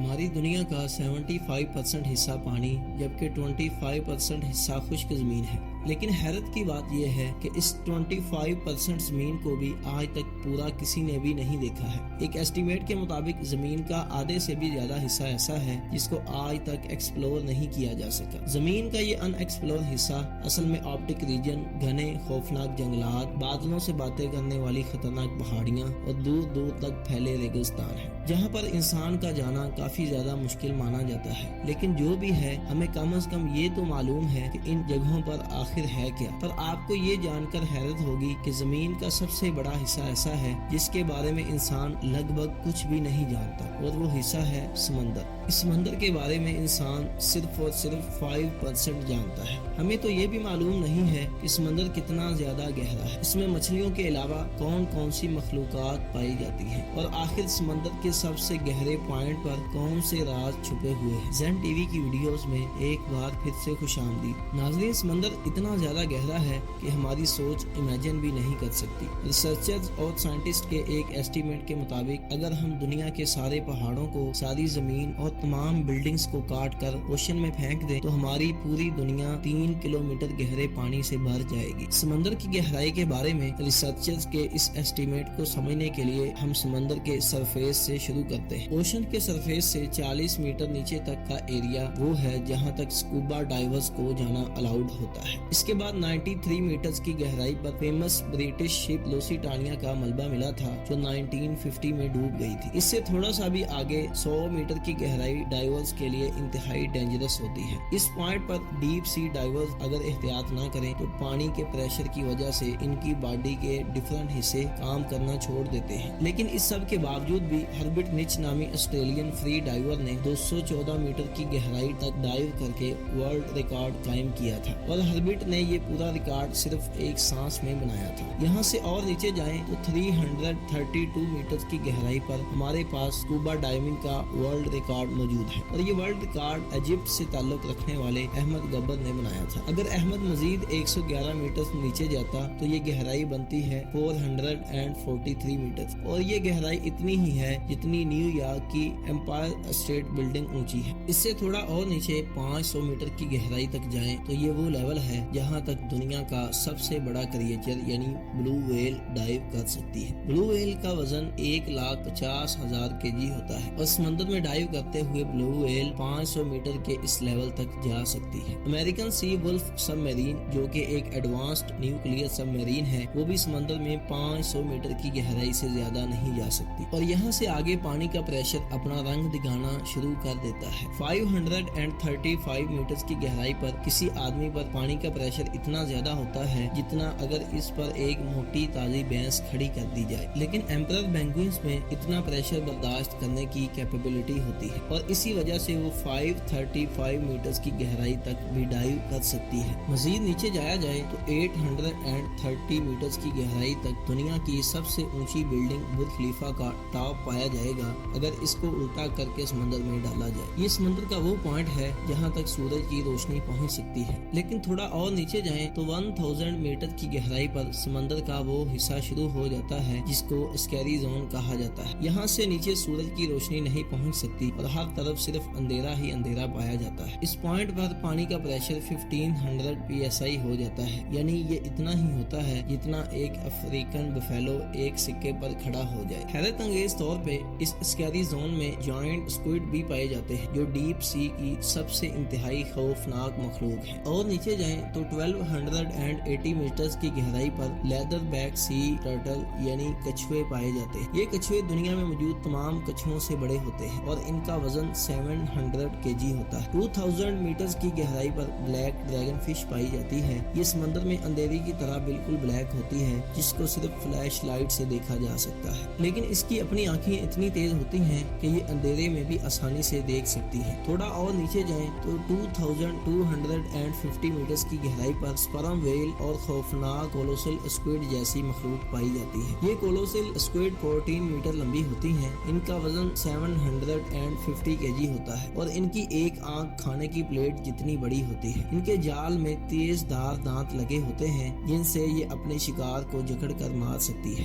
ہماری دنیا کا 75% حصہ پانی جبکہ 25% حصہ خشک زمین ہے، لیکن حیرت کی بات یہ ہے کہ اس 25% زمین کو بھی آج تک پورا کسی نے بھی نہیں دیکھا ہے۔ ایک ایسٹیمیٹ کے مطابق زمین کا آدھے سے بھی زیادہ حصہ ایسا ہے جس کو آج تک ایکسپلور نہیں کیا جا سکا۔ زمین کا یہ ان ایکسپلور حصہ اصل میں آرکٹک ریجن، گھنے خوفناک جنگلات، بادلوں سے باتیں کرنے والی خطرناک پہاڑیاں اور دور دور تک پھیلے ریگستان ہے، جہاں پر انسان کا جانا کافی زیادہ مشکل مانا جاتا ہے۔ لیکن جو بھی ہے، ہمیں کم از کم یہ تو معلوم ہے کہ ان جگہوں پر آخر ہے کیا۔ پر آپ کو یہ جان کر حیرت ہوگی کہ زمین کا سب سے بڑا حصہ ایسا ہے جس کے بارے میں انسان لگ بھگ کچھ بھی نہیں جانتا، اور وہ حصہ ہے سمندر۔ اس سمندر کے بارے میں انسان صرف اور صرف 5% جانتا ہے۔ ہمیں تو یہ بھی معلوم نہیں ہے کہ سمندر کتنا زیادہ گہرا ہے، اس میں مچھلیوں کے علاوہ کون کون سی مخلوقات پائی جاتی ہیں، اور آخر سمندر کے سب سے گہرے پوائنٹ پر کون سے راز چھپے ہوئے ہیں۔ زین ٹی وی کی ویڈیوز میں ایک بار پھر سے خوش آمدید۔ ناظرین، سمندر اتنا زیادہ گہرا ہے کہ ہماری سوچ امیجن بھی نہیں کر سکتی۔ ریسرچرز اور سائنٹسٹ کے ایک ایسٹیمیٹ کے مطابق اگر ہم دنیا کے سارے پہاڑوں کو، ساری زمین اور تمام بلڈنگز کو کاٹ کر اوشن میں پھینک دیں تو ہماری پوری دنیا 3 کلومیٹر گہرے پانی سے بھر جائے گی۔ سمندر کی گہرائی کے بارے میں ریسرچرز کے اس ایسٹیمیٹ کو سمجھنے کے لیے ہم سمندر کے سرفیس سے شروع کرتے ہیں۔ اوشن کے سرفیس سے 40 میٹر نیچے تک کا ایریا وہ ہے جہاں تک سکوبا ڈائیورز کو جانا الاؤڈ ہوتا ہے۔ اس کے بعد 93 میٹرز کی گہرائی پر فیمس برٹش شپ لوسیٹانیا کا ملبہ ملا تھا جو 1950 میں ڈوب گئی تھی۔ اس سے تھوڑا سا بھی آگے 100 میٹر کی گہرائی ڈائیورز کے لیے انتہائی ڈینجرس ہوتی ہے۔ اس پوائنٹ پر ڈیپ سی ڈائیورز اگر احتیاط نہ کریں تو پانی کے پریشر کی وجہ سے ان کی باڈی کے ڈفرنٹ حصے کام کرنا چھوڑ دیتے ہیں۔ لیکن اس سب کے باوجود بھی ہربرٹ نچ نامی آسٹریلین فری ڈائیور نے 214 میٹر کی گہرائی تک ڈائیو کر کے ورلڈ ریکارڈ قائم کیا تھا، اور ہربرٹ نے یہ پورا ریکارڈ صرف ایک سانس میں بنایا تھا۔ یہاں سے اور نیچے جائیں تو 332 میٹر کی گہرائی پر ہمارے پاس سکوبا ڈائیونگ کا ورلڈ ریکارڈ موجود ہے، اور یہ ورلڈ ریکارڈ ایجپٹ سے تعلق رکھنے والے احمد گبر نے بنایا تھا۔ اگر احمد مزید 111 میٹر نیچے جاتا تو یہ گہرائی بنتی ہے 443 میٹر، اور یہ گہرائی اتنی ہی ہے جتنی نیو یارک کی ایمپائر اسٹیٹ بلڈنگ اونچی ہے۔ اس سے تھوڑا اور نیچے 500 میٹر کی گہرائی تک جائیں تو یہ وہ لیول ہے جہاں تک دنیا کا سب سے بڑا کریچر یعنی بلو ویل ڈائیو کر سکتی ہے۔ بلو ویل کا وزن 1,50,000 kg ہوتا ہے، اور سمندر میں ڈائیو کرتے ہوئے بلو ویل 500 میٹر کے اس لیول تک جا سکتی ہے۔ امریکن سی ولف سب میرین جو کہ ایک ایڈوانسڈ نیوکلیئر سب میرین ہے، وہ بھی سمندر میں 500 میٹر کی گہرائی سے زیادہ نہیں جا سکتی، اور یہاں سے آگے پانی کا پریشر اپنا رنگ دکھانا شروع کر دیتا ہے۔ 535 میٹر کی گہرائی پر کسی آدمی پر پانی کا پریشر اتنا زیادہ ہوتا ہے جتنا اگر اس پر ایک موٹی تازی بھینس کھڑی کر دی جائے، لیکن ایمپرر پینگوئنز میں اتنا پریشر برداشت کرنے کی کیپیبلٹی ہوتی ہے، اور اسی وجہ سے وہ 535 میٹر کی گہرائی تک بھی ڈائیو کر سکتی ہے۔ مزید نیچے جایا جائے تو 830 میٹر کی گہرائی تک دنیا کی سب سے اونچی بلڈنگ برج خلیفہ کا ٹاپ پایا جائے گا اگر اس کو الٹا کر کے سمندر میں ڈالا جائے۔ یہ سمندر کا وہ پوائنٹ ہے جہاں تک سورج کی روشنی پہنچ سکتی ہے، لیکن تھوڑا اور نیچے جائیں تو 1000 میٹر کی گہرائی پر سمندر کا وہ حصہ شروع ہو جاتا ہے جس کو اسکیری زون کہا جاتا ہے۔ یہاں سے نیچے سورج کی روشنی نہیں پہنچ سکتی اور ہر طرف صرف اندھیرا ہی اندھیرا پایا جاتا ہے۔ اس پوائنٹ پر پانی کا پریشر 1500 PSI ہو جاتا ہے، یعنی یہ اتنا ہی ہوتا ہے جتنا ایک افریقن بفیلو ایک سکے پر کھڑا ہو جائے۔ حیرت انگیز طور پہ اس اسکیری زون میں جوائنٹ اسکوئڈ بھی پائے جاتے ہیں جو ڈیپ سی کی سب سے انتہائی خوفناک مخلوق ہے۔ اور نیچے جائیں تو 1280 میٹر کی گہرائی پر لیدر بیک سی ٹرٹل یعنی کچھوے پائے جاتے ہیں۔ یہ کچھوے دنیا میں موجود تمام کچھووں سے بڑے ہوتے ہیں، اور ان کا وزن 700 kg ہوتا ہے۔ 2000 میٹر کی گہرائی پر بلیک ڈریگن فش پائی جاتی ہے۔ یہ سمندر میں اندھیرے کی طرح بالکل بلیک ہوتی ہے جس کو صرف فلیش لائٹ سے دیکھا جا سکتا ہے، لیکن اس کی اپنی آنکھیں اتنی تیز ہوتی ہیں کہ یہ اندھیرے میں بھی آسانی سے دیکھ سکتی ہے۔ تھوڑا اور نیچے جائیں تو 2250 میٹر کی گہرائی پر سپرم ویل اور خوفناک کولوسل اسکوئڈ جیسی مخلوق پائی جاتی ہے۔ یہ کولوسل اسکوئڈ 14 میٹر لمبی ہوتی ہیں، ان کا وزن 750 kg ہوتا ہے، اور ان کی ایک آنکھ کھانے کی پلیٹ جتنی بڑی ہوتی ہے۔ ان کے جال میں تیز دھار دانت لگے ہوتے ہیں جن سے یہ اپنے شکار کو جکڑ کر مار سکتی ہے۔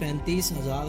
35,000